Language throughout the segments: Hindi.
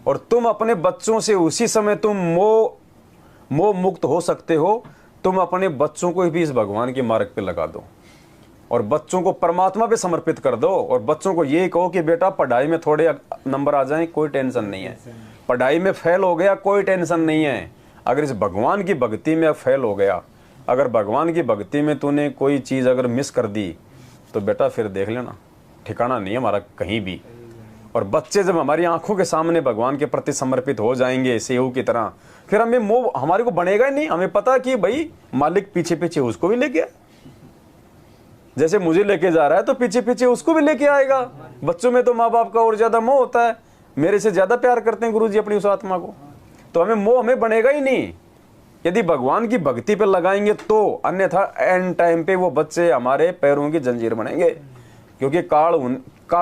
और तुम अपने बच्चों से उसी समय तुम मोह मुक्त हो सकते हो। तुम अपने बच्चों को भी इस भगवान के मार्ग पे लगा दो और बच्चों को परमात्मा पे समर्पित कर दो और बच्चों को ये कहो कि बेटा पढ़ाई में थोड़े नंबर आ जाएं, कोई टेंशन नहीं है। पढ़ाई में फेल हो गया, कोई टेंशन नहीं है। अगर इस भगवान की भक्ति में फेल हो गया, अगर भगवान की भक्ति में तूने कोई चीज़ अगर मिस कर दी, तो बेटा फिर देख लेना, ठिकाना नहीं है हमारा कहीं भी। और बच्चे जब हमारी आंखों के सामने भगवान के प्रति समर्पित हो जाएंगे सेव की तरह, फिर हमें मोह हमारे को बनेगा ही नहीं। हमें पता कि भाई मालिक पीछे पीछे उसको भी लेके आए, जैसे मुझे लेके जा रहा है तो पीछे पीछे उसको भी लेके आएगा। बच्चों में तो माँ बाप का और ज्यादा मोह होता है, मेरे से ज्यादा प्यार करते हैं गुरुजी अपनी उस आत्मा को, तो हमें मोह हमें बनेगा ही नहीं यदि भगवान की भक्ति पे लगाएंगे तो। अन्यथा एंड टाइम पे वो बच्चे हमारे पैरों की जंजीर बनेंगे। क्योंकि काल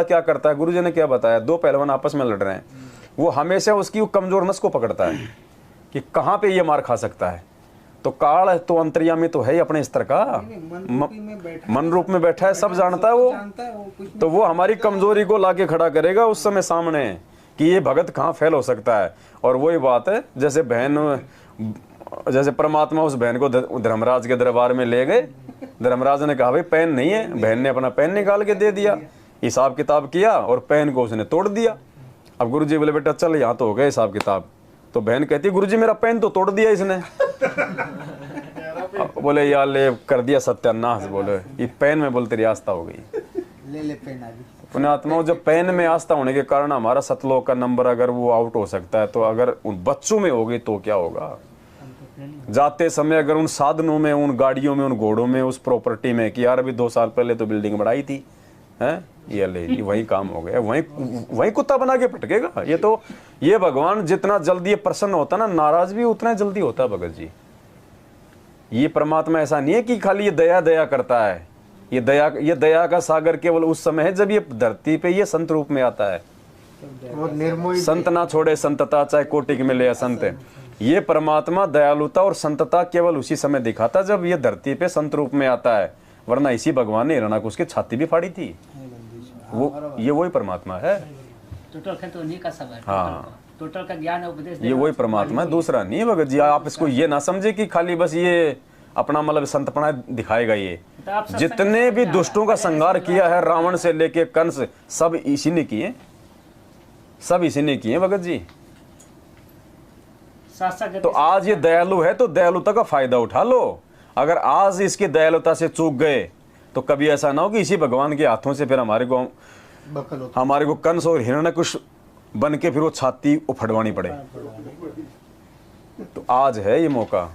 क्या करता है, गुरुजी ने क्या बताया, दो पहलवान आपस में लड़ रहे हैं, वो हमेशा उसकी कमजोर नस को पकड़ता है कि कहाँ पे ये मार खा सकता है। तो काल तो अंतर्यामी तो है ही अपने स्तर का, मन रूप में बैठा है, सब जानता है वो। तो वो हमारी कमजोरी को लाके खड़ा करेगा उस समय सामने कि ये भगत कहाँ फेल हो सकता है। और वही बात है, जैसे परमात्मा उस बहन को धर्मराज के दरबार में ले गए, धर्मराज ने कहा भाई पेन नहीं है, बहन ने अपना पेन निकाल के दे दिया, हिसाब किताब किया और पेन को उसने तोड़ दिया। अब गुरुजी बोले बेटा चल यहाँ तो हो गया हिसाब किताब। तो बहन कहती गुरुजी मेरा पेन तो तोड़ दिया इसने। बोले यार ले कर दिया सत्यानाश, बोले ये पेन में बोल तेरी आस्था हो गई। ले पेन आ गई। पुण्यात्माओं, जब पेन में आस्था होने के कारण हमारा सतलोक का नंबर अगर वो आउट हो सकता है, तो अगर उन बच्चों में होगी तो क्या होगा। जाते समय अगर उन साधनों में, उन गाड़ियों में, उन घोड़ों में, उस प्रॉपर्टी में कि यार अभी 2 साल पहले तो बिल्डिंग बढ़ाई थी, हैं ये ले वही काम हो गया, वही कुत्ता बना के पटकेगा। ये भगवान जितना जल्दी प्रसन्न होता ना, नाराज भी उतना जल्दी होता है भगत जी। ये परमात्मा ऐसा नहीं है कि खाली ये दया दया करता है, ये दया का सागर केवल उस समय है जब ये धरती पे ये संत रूप में आता है। संत ना छोड़े संतता, चाहे कोटि में ले संत। ये परमात्मा दयालुता और संतता केवल उसी समय दिखाता जब ये धरती पे संत रूप में आता है, वरना इसी भगवान ने हिरण्याकश की छाती भी फाड़ी थी। ये वही परमात्मा है। तो उन्हीं का सब है। हाँ, टोटल का ज्ञान उपदेश ये वही परमात्मा है, दूसरा नहीं है भगत जी। आप इसको ये ना समझे कि खाली बस ये अपना मतलब संतपना दिखाएगा। ये जितने भी दुष्टों का संहार किया है, रावण से लेके कंस, सब इसी ने किए, सब इसी ने किए भगत जी। तो आज ये दयालु है तो दयालुता का फायदा उठा लो। अगर आज इसकी दयालुता से चूक गए तो कभी ऐसा ना हो कि इसी भगवान के हाथों से फिर हमारे को कंस और हिरण्यकुश बन के फिर वो छाती उफड़वानी पड़े। तो आज है ये मौका।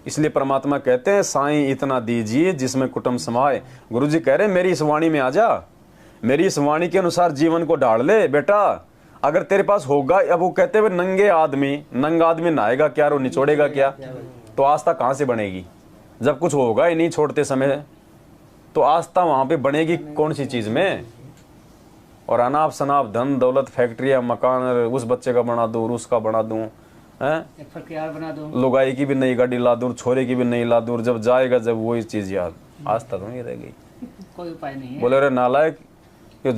इसलिए परमात्मा कहते हैं साईं इतना दीजिए जिसमें कुटुंब समाए। गुरुजी कह रहे हैं मेरी इस वाणी में आ जा, मेरी इस वाणी के अनुसार जीवन को ढाल ले बेटा। अगर तेरे पास होगा, अब वो कहते हुए नंगा आदमी नहाएगा क्या और निचोड़ेगा क्या, तो आस्था कहाँ से बनेगी जब कुछ होगा ही नहीं छोड़ते समय। तो आस्था वहां पे बनेगी कौन सी चीज में। और अनाप शनाप धन दौलत, फैक्ट्रियां, मकान, उस बच्चे का बना दूं, उसका बना दूं, बना दूं, लुगाई की भी नई गाड़ी ला दूं, छोरे की भी नई ला दूं, जब जाएगा जब वही चीज याद, आस्था तो नहीं रह गई। कोई उपाय नहीं है। बोले अरे नालायक, ये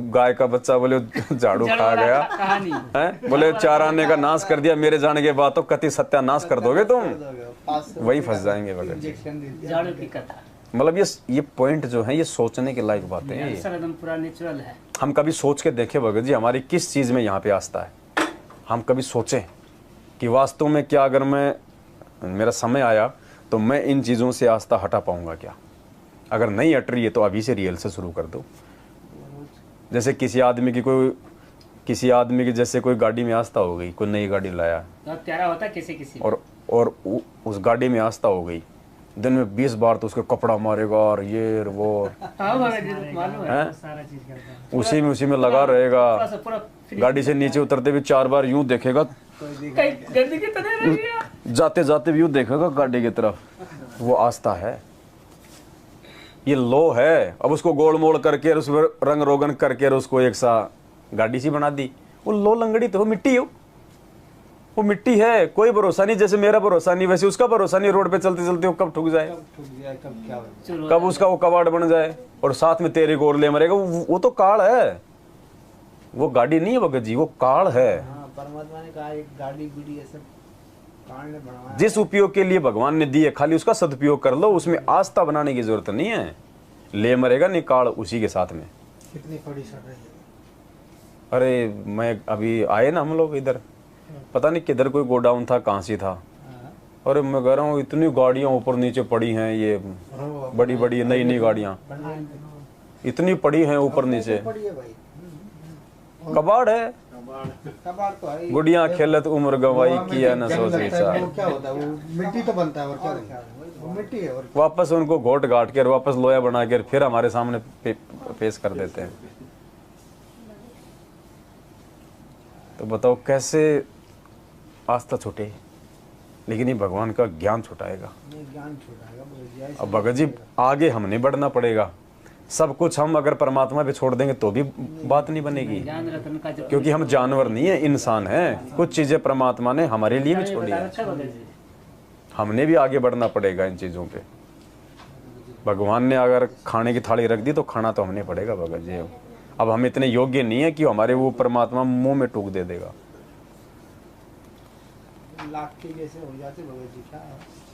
गाय का बच्चा बोले झाड़ू खा गया है, बोले 4 आने का नाश कर दिया, मेरे जाने के बाद तो कति सत्यानाश कर दोगे तुम, वही फंस जाएंगे झाड़ू की कथा। मतलब ये पॉइंट जो है ये सोचने के लायक बातें हैं। एकदम पूरा नेचुरल है। हम कभी सोच के देखें भगत जी हमारी किस चीज में यहाँ पे आस्था है। हम कभी सोचें कि वास्तव में क्या अगर मेरा समय आया तो मैं इन चीजों से आस्था हटा पाऊंगा क्या। अगर नहीं हट रही है तो अभी से रियल से शुरू कर दो। जैसे किसी आदमी की जैसे कोई गाड़ी में आस्था हो गई, कोई नई गाड़ी लाया बहुत प्यारा होता है किसी और उस गाड़ी में आस्था हो गई, दिन में 20 बार तो उसको कपड़ा मारेगा और ये वो उसी में लगा रहेगा। गाड़ी से नीचे उतरते भी 4 बार यूं देखेगा, जाते जाते भी यूं देखेगा गाड़ी की तरफ। वो आस्था है, ये लो है। अब उसको गोल मोड़ करके उस पर रंग रोगन करके उसको एक सा गाड़ी सी बना दी। वो लो लंगड़ी तो मिट्टी हो, वो मिट्टी है, कोई भरोसा नहीं। जैसे मेरा भरोसा नहीं वैसे उसका भरोसा नहीं। रोड पे चलते चलते वो कब ठुक जाए, कब उसका वो कबाड़ बन जाए और साथ में तेरे गोर ले मरेगा। वो तो काल है, वो गाड़ी नहीं है भगत जी, वो काल है। हाँ, परमात्मा ने कहा एक गाड़ी गुड़ी ये सब काल ने बनवाया। जिस उपयोग के लिए भगवान ने दी है खाली उसका सदुपयोग कर लो, उसमें आस्था बनाने की जरूरत नहीं है। ले मरेगा नहीं काल उसी के साथ में। कितनी कड़ी सड़ रही है। अरे मैं अभी आए ना हम लोग इधर, पता नहीं किधर कोई गोडाउन था, कहाँ से था। अरे मैं कह रहा हूँ इतनी गाड़ियाँ ऊपर नीचे पड़ी हैं, ये बड़ी बड़ी नई नई गाड़ियाँ इतनी पड़ी हैं ऊपर नीचे। पड़ी है भाई, कबाड़ है, कबाड़ तो है ही। गुड़िया खेलत उम्र गवाई किया न सोच वो विचार। क्या होता है, वो मिट्टी तो बनता है और क्या होता है? वो मिट्टी है और वापस उनको घोट घाट कर वापस लोया बना कर फिर हमारे सामने पेश कर देते हैं। तो बताओ कैसे आस्था छूटे, लेकिन ये भगवान का ज्ञान छुटाएगा। नहीं, ज्ञान छुटाएगा बोल दिया। अब भगत जी आगे हमने बढ़ना पड़ेगा। सब कुछ हम अगर परमात्मा पे छोड़ देंगे तो भी बात नहीं बनेगी, ज्ञान रत्न का जो क्योंकि हम जानवर नहीं है, इंसान हैं। कुछ चीजें परमात्मा ने हमारे लिए भी छोड़ी है, अच्छा भगत जी। हमने भी आगे बढ़ना पड़ेगा इन चीजों पे। भगवान ने अगर खाने की थाली रख दी तो खाना तो हमने पड़ेगा भगत जी। अब हम इतने योग्य नहीं है कि हमारे वो परमात्मा मुंह में टूक दे देगा। लाख के जैसे हो जाते भगत जी, क्या है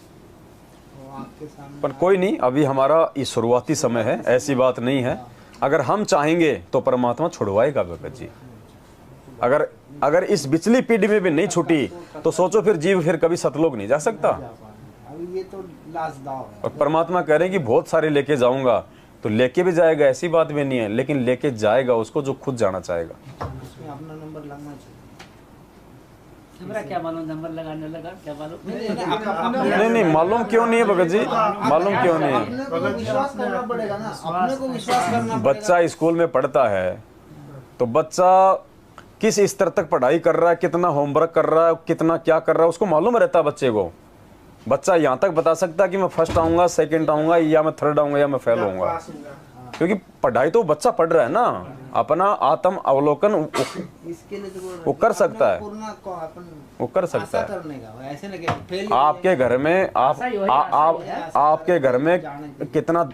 वो आँख के सामने। पर कोई नहीं, अभी हमारा ये शुरुआती समय है, ऐसी बात नहीं है। अगर हम चाहेंगे तो परमात्मा छुड़वाएगा भगत जी। अगर इस पिछली पीढ़ी में भी नहीं छूटी तो सोचो फिर जीव फिर कभी सतलोक नहीं जा सकता। अभी ये तो लास्ट दाव है। और परमात्मा कह रहे हैं कि बहुत सारे लेके जाऊंगा, तो लेके भी जाएगा, ऐसी बात भी नहीं है, लेकिन लेके जाएगा उसको जो खुद जाना चाहेगा। उसमें अपना नंबर लगना चाहिए। हमारा क्या मालूम नंबर लगाने लगा, क्या मालूम। नहीं नहीं मालूम क्यों नहीं है भगत जी, मालूम क्यों नहीं है। अपने को विश्वास करना पड़ेगा ना, अपने को विश्वास करना पड़ेगा। बच्चा स्कूल में पढ़ता है तो बच्चा किस स्तर तक पढ़ाई कर रहा है, कितना होमवर्क कर रहा है, कितना क्या कर रहा है, उसको मालूम रहता है बच्चे को। बच्चा यहाँ तक बता सकता है कि मैं फर्स्ट आऊंगा, सेकंड आऊंगा, या मैं थर्ड आऊंगा, या मैं फेल होऊंगा, क्योंकि पढ़ाई तो बच्चा पढ़ रहा है ना। अपना आत्म अवलोकन इसके लिए तो वो कर सकता है, पूर्ण को अपन वो कर सकता है। करने का ऐसे ना कि फेल आपके घर में आपके घर में कितना,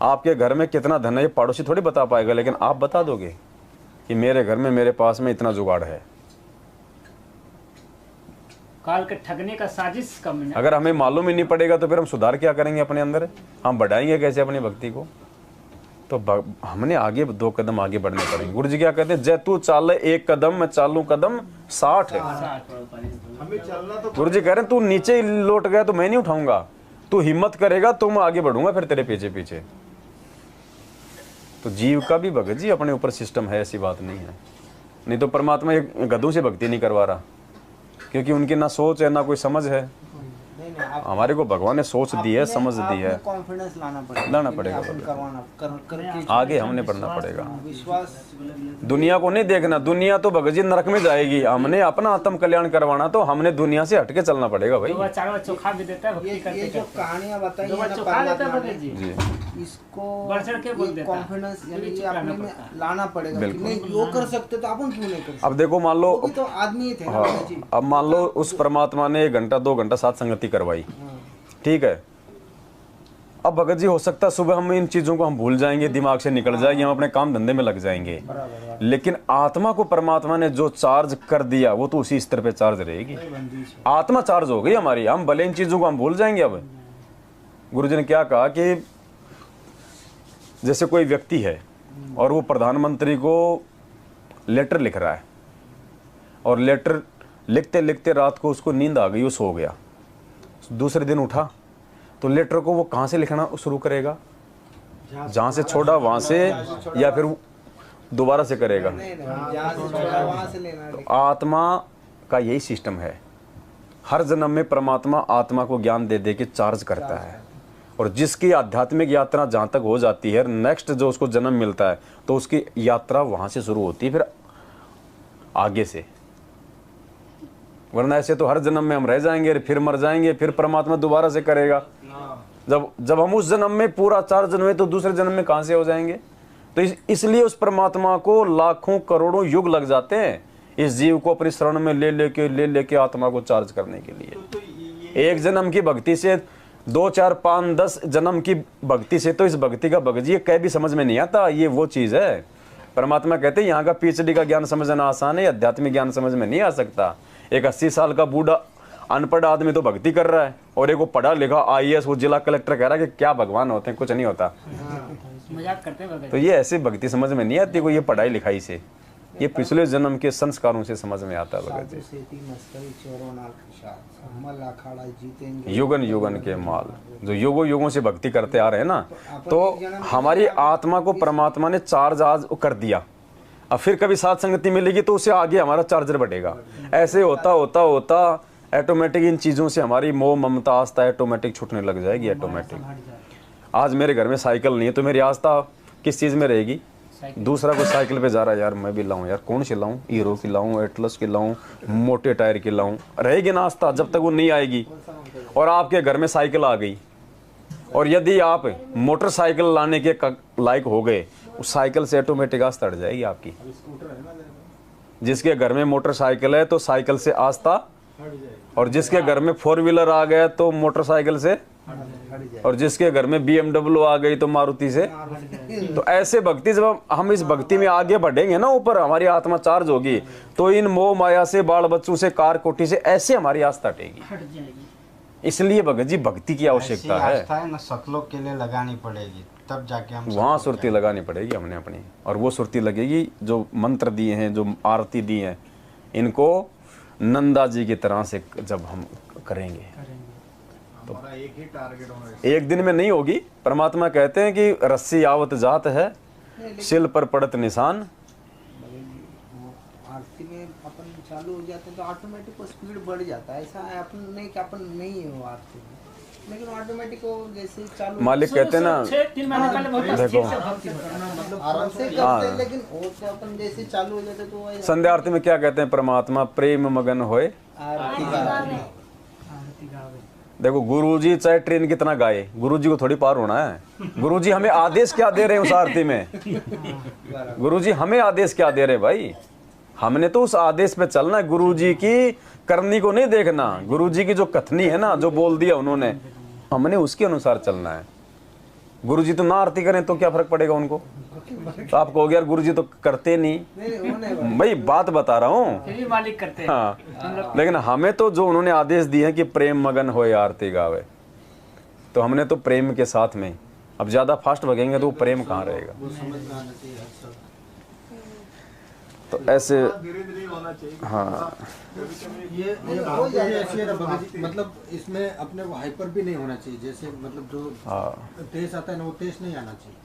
आपके घर में कितना धन है ये पड़ोसी थोड़ी बता पाएगा, लेकिन आप बता दोगे कि मेरे घर में मेरे पास में इतना जुगाड़ है। काल के ठगने का साजिश कम नहीं। अगर हमें मालूम ही नहीं पड़ेगा तो फिर हम सुधार क्या करेंगे अपने अंदर, हम बढ़ाएंगे कैसे अपनी भक्ति को। तो हमने आगे 2 कदम आगे बढ़ने पड़ेंगे। गुरु जी क्या कहते हैं, जय तू चाले 1 कदम मैं चालू कदम 60 है। गुरु जी कह रहे हैं तू नीचे लौट गया तो मैं नहीं उठाऊंगा, तू हिम्मत करेगा तो मैं आगे बढ़ूंगा फिर तेरे पीछे पीछे। तो जीव का भी भगत जी अपने ऊपर सिस्टम है, ऐसी बात नहीं है। नहीं तो परमात्मा गधों से भक्ति नहीं करवा रहा, क्योंकि उनकी ना सोच है ना कोई समझ है। हमारे को भगवान ने सोच दी है, समझ दी है, कॉन्फिडेंस लाना पड़ेगा करवाना आगे हमने बढ़ना पड़ेगा। विश्वास। दुनिया को नहीं देखना, दुनिया तो भगत जी नरक में जाएगी। हमने अपना आत्म कल्याण करवाना तो हमने दुनिया से हटके चलना पड़ेगा भाई। वो चारों चोखा भी देता है भक्ति ये करते जो करते। कहानियां बताई जो है ना चोखा देता है परमात्मा भगत ने, जी, जी इसको बढ़ चढ़ के बोल देता है। कॉन्फिडेंस यानी ये ये अपने में लाना पड़ेगा कि नहीं वो कर सकते तो अपन क्यों नहीं कर सकते। अब देखो मान लो, वो भी तो आदमी ही थे ना भगत जी। अब मान लो उस परमात्मा ने 1 घंटा 2 घंटा साथ संगति करवाई, ठीक है। अब भगत जी हो सकता है सुबह हम इन चीजों को हम भूल जाएंगे, दिमाग से निकल जाएगी, हम अपने काम धंधे में लग जाएंगे, लेकिन आत्मा को परमात्मा ने जो चार्ज कर दिया वो तो उसी स्तर पे चार्ज रहेगी। आत्मा चार्ज हो गई हमारी, हम भले इन चीजों को हम भूल जाएंगे। अब गुरुजी ने क्या कहा कि जैसे कोई व्यक्ति है और वो प्रधानमंत्री को लेटर लिख रहा है, और लेटर लिखते लिखते रात को उसको नींद आ गई, वो सो गया। दूसरे दिन उठा तो लेटर को वो कहाँ से लिखना शुरू करेगा, जहाँ से छोड़ा वहाँ से, या फिर दोबारा से करेगा। जहाँ से छोड़ा वहाँ से लेना। तो आत्मा का यही सिस्टम है, हर जन्म में परमात्मा आत्मा को ज्ञान दे दे के चार्ज करता है, और जिसकी आध्यात्मिक यात्रा जहाँ तक हो जाती है, नेक्स्ट जो उसको जन्म मिलता है तो उसकी यात्रा वहाँ से शुरू होती है, फिर आगे से। वरना ऐसे तो हर जन्म में हम रह जाएंगे, फिर मर जाएंगे, फिर परमात्मा दोबारा से करेगा। जब हम उस जन्म में पूरा चार्ज हुए तो दूसरे जन्म में कहाँ से हो जाएंगे। तो इसलिए उस परमात्मा को लाखों करोड़ों युग लग जाते हैं इस जीव को अपनी शरण में ले लेके आत्मा को चार्ज करने के लिए। एक जन्म की भक्ति से 2 4 5 10 जन्म की भक्ति से तो इस भक्ति का भगत जी कह भी समझ में नहीं आता। ये वो चीज है, परमात्मा कहते हैं यहाँ का पीएचडी का ज्ञान समझना आसान है, आध्यात्मिक ज्ञान समझ में नहीं आ सकता। एक 80 साल का बूढ़ा अनपढ़ आदमी तो भक्ति कर रहा है, और एक वो पढ़ा लिखा IAS वो जिला कलेक्टर कह रहा है कि क्या भगवान होते हैं, कुछ नहीं होता। मजाक करते हैं भगत तो ये ऐसी भक्ति समझ में नहीं आती कोई, ये पढ़ाई लिखाई से, ये पिछले जन्म के संस्कारों से समझ में आता है भगत जी। युगन युगन के माल, जो युगों युगों से भक्ति करते आ रहे हैं ना, तो हमारी आत्मा को परमात्मा ने चार्ज आज कर दिया। अब फिर कभी साथ संगति मिलेगी तो उससे आगे हमारा चार्जर बढ़ेगा। ऐसे होता होता होता ऑटोमेटिक इन चीज़ों से हमारी मोह ममता आस्था ऑटोमेटिक छूटने लग जाएगी। ऑटोमेटिक आज मेरे घर में साइकिल नहीं है तो मेरी आस्था किस चीज़ में रहेगी? दूसरा कोई साइकिल पे जा रहा है, यार मैं भी लाऊं, यार कौन सी लाऊं, हीरो की लाऊं, एटलस की लाऊं, मोटे टायर की लाऊं, रहेगी ना आस्था जब तक वो नहीं आएगी। और आपके घर में साइकिल आ गई, और यदि आप मोटरसाइकिल लाने के लायक हो गए, उस साइकिल से ऑटोमेटिक आस्था हट जाएगी आपकी। जिसके घर में मोटरसाइकिल है तो साइकिल से आस्था, और जिसके घर में 4 व्हीलर आ गया तो मोटरसाइकिल से, और जिसके घर में BMW आ गई तो मारुति से। तो ऐसे भक्ति जब हम इस भक्ति में आगे बढ़ेंगे ना, ऊपर हमारी आत्मा चार्ज होगी, तो इन मोह माया से, बाल बच्चों से, कार कोठी से ऐसे हमारी आस्था हटेगी। इसलिए भगत जी भक्ति की आवश्यकता है ना, सतलोक के लिए लगानी पड़ेगी, तब जाके हम वहाँ सुरती लगानी पड़ेगी हमने अपनी। और वो सुरती लगेगी जो मंत्र दिए हैं, जो आरती दी है, इनको नंदा जी की तरह से जब हम करेंगे तो एक ही टारगेट होना है। एक दिन में नहीं होगी। परमात्मा कहते हैं कि रस्सी आवत जात है, शिल पर पड़त निशान। आरती में अपन चालू हो जाते हैं तो ऑटोमेटिक स्पीड बढ़ जाता है। ऐसा है अपन नहीं कि अपन नहीं हो आरती में, लेकिन ऑटोमेटिक वो जैसे चालू मालिक कहते हैं ना, 3 महीने पहले बहुत देखो। स्थिर से भक्ति करना, मतलब आराम से करते हैं, लेकिन वो तो अपन जैसे चालू हो जाते तो वो संध्या आरती में क्या कहते हैं परमात्मा? प्रेम मगन होए आरती गावे। आरती गावे। देखो गुरुजी चाहे ट्रेन कितना गाए, गुरुजी को थोड़ी पार होना है। गुरुजी हमें आदेश क्या दे रहे हैं उस आरती में? गुरुजी हमें आदेश क्या दे रहे हैं भाई? हमने तो उस आदेश पे चलना है। गुरुजी की करनी को नहीं देखना, गुरुजी की जो कथनी है ना, जो बोल दिया उन्होंने, हमने उसके अनुसार चलना है। गुरुजी तो ना आरती करें तो क्या फर्क पड़ेगा उनको? तो आप कहोगे यार गुरुजी तो करते नहीं, भाई बात बता रहा हूँ। फिर भी मालिक करते हैं। हाँ, लेकिन हमें तो जो उन्होंने आदेश दिए हैं कि प्रेम मगन होए आरती गावे, तो हमने तो प्रेम के साथ में, अब ज्यादा फास्ट भगेंगे तो वो प्रेम कहाँ रहेगा? तो ऐसे धीरे-धीरे होना चाहिए। हाँ, ये बात भी ऐसी है ना भगत जी, मतलब इसमें अपने को हाइपर भी नहीं होना चाहिए। जैसे मतलब जो हाँ। टेस्ट आता है ना, वो टेस्ट नहीं आना चाहिए।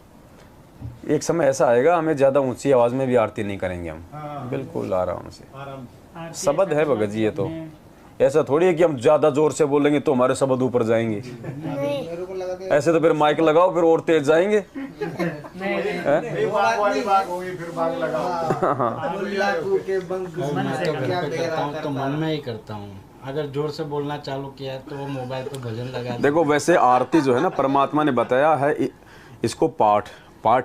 एक समय ऐसा आएगा हमें ज्यादा ऊंची आवाज में भी आरती नहीं करेंगे हम, बिल्कुल आराम से। आरती शब्द है भगत जी, ये तो ऐसा थोड़ी है कि हम ज्यादा जोर से बोलेंगे तो हमारे शब्द ऊपर जाएंगे। मेरे को लगा कि ऐसे तो फिर माइक लगाओ फिर और तेज जाएंगे। बाग वाली बात होगी, फिर बाग लगाओ। लाखों के बंक क्या कह रहा था? तो मन में ही करता हूँ। अगर जोर से बोलना चालू किया है तो वो मोबाइल पे भजन लगा देखो वैसे आरती जो है ना, परमात्मा ने बताया है इसको पाठ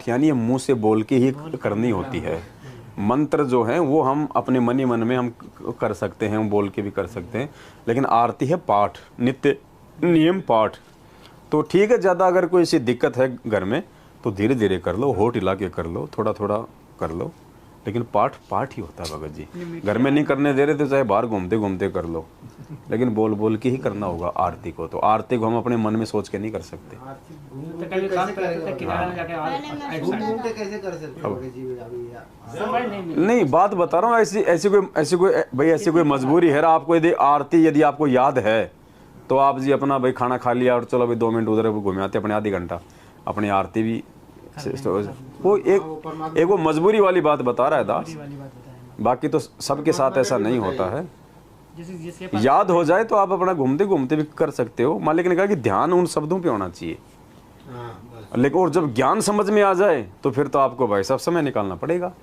यानी ये मुंह से बोल के ही करनी होती है। मंत्र जो है वो हम अपने मन ही मन में हम कर सकते हैं, हम बोल के भी कर सकते हैं, लेकिन आरती है पाठ, नित्य नियम पाठ। तो ठीक है, ज़्यादा अगर कोई ऐसी दिक्कत है घर में तो धीरे धीरे कर लो, होठ हिला के कर लो, थोड़ा थोड़ा कर लो, लेकिन पाठ ही होता है भगत जी। घर में नहीं करने दे रहे तो चाहे बाहर घूमते घूमते कर लो, लेकिन बोल के ही करना होगा आरती को। तो आरती को हम अपने मन में सोच के नहीं कर सकते। तो कभी काम करते थे किनारे में जाके घूम के कैसे कर सकते हो जी अभी? समझ नहीं मिली। नहीं, बात बता रहा हूँ, ऐसी कोई मजबूरी है। आपको यदि आरती यदि आपको याद है तो आप जी अपना भाई खाना खा लिया और चलो भाई 2 मिनट उधर घूमे आते अपने, आधी घंटा अपनी आरती भी। वो एक वो मजबूरी वाली बात बता रहा है दास, वाली बात बताएं। बाकी तो सबके साथ ऐसा नहीं होता है। जैसे जिसके पास याद हो जाए तो आप अपना घूमते घूमते भी कर सकते हो। मालिक ने कहा कि ध्यान उन शब्दों पे होना चाहिए, लेकिन और जब ज्ञान समझ में आ जाए तो फिर तो आपको भाई सब समय निकालना पड़ेगा।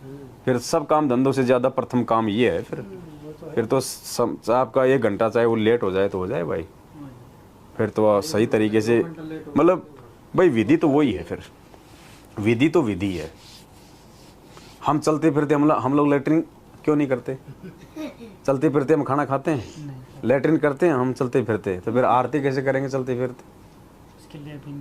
फिर सब काम धंधों से ज्यादा प्रथम काम ये है। फिर तो आपका 1 घंटा चाहे वो लेट हो जाए तो हो जाए भाई, फिर तो सही तरीके से, मतलब भाई विधि तो वही है। फिर विधि तो विधि है। हम चलते फिरते हम लोग लेटरिन क्यों नहीं करते? चलते फिरते हम खाना खाते हैं, लेटरिन करते हैं हम चलते फिरते, तो फिर आरती कैसे करेंगे चलते फिरते? उसके लिए भी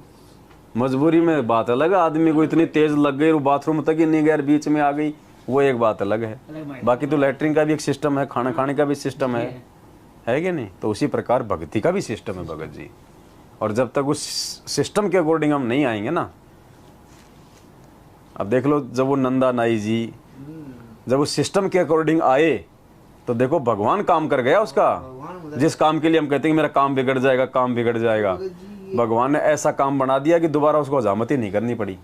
मजबूरी में बात अलग है, आदमी को इतनी तेज लग गई वो बाथरूम तक ही नहीं गया, बीच में आ गई, वो एक बात अलग है। अलग माइंड। बाकी तो लैट्रिन का भी एक सिस्टम है, खाना खाने का भी सिस्टम है कि नहीं? तो उसी प्रकार भक्ति का भी सिस्टम है भगत जी। और जब तक उस सिस्टम के अकॉर्डिंग हम नहीं आएंगे ना, अब देख लो जब वो नंदा नाई जी जब उस सिस्टम के अकॉर्डिंग आए तो देखो भगवान काम कर गया उसका। जिस काम के लिए हम कहते हैं कि मेरा काम बिगड़ जाएगा, काम बिगड़ जाएगा, भगवान ने ऐसा काम बना दिया कि दोबारा उसको हजामत ही नहीं करनी पड़ी।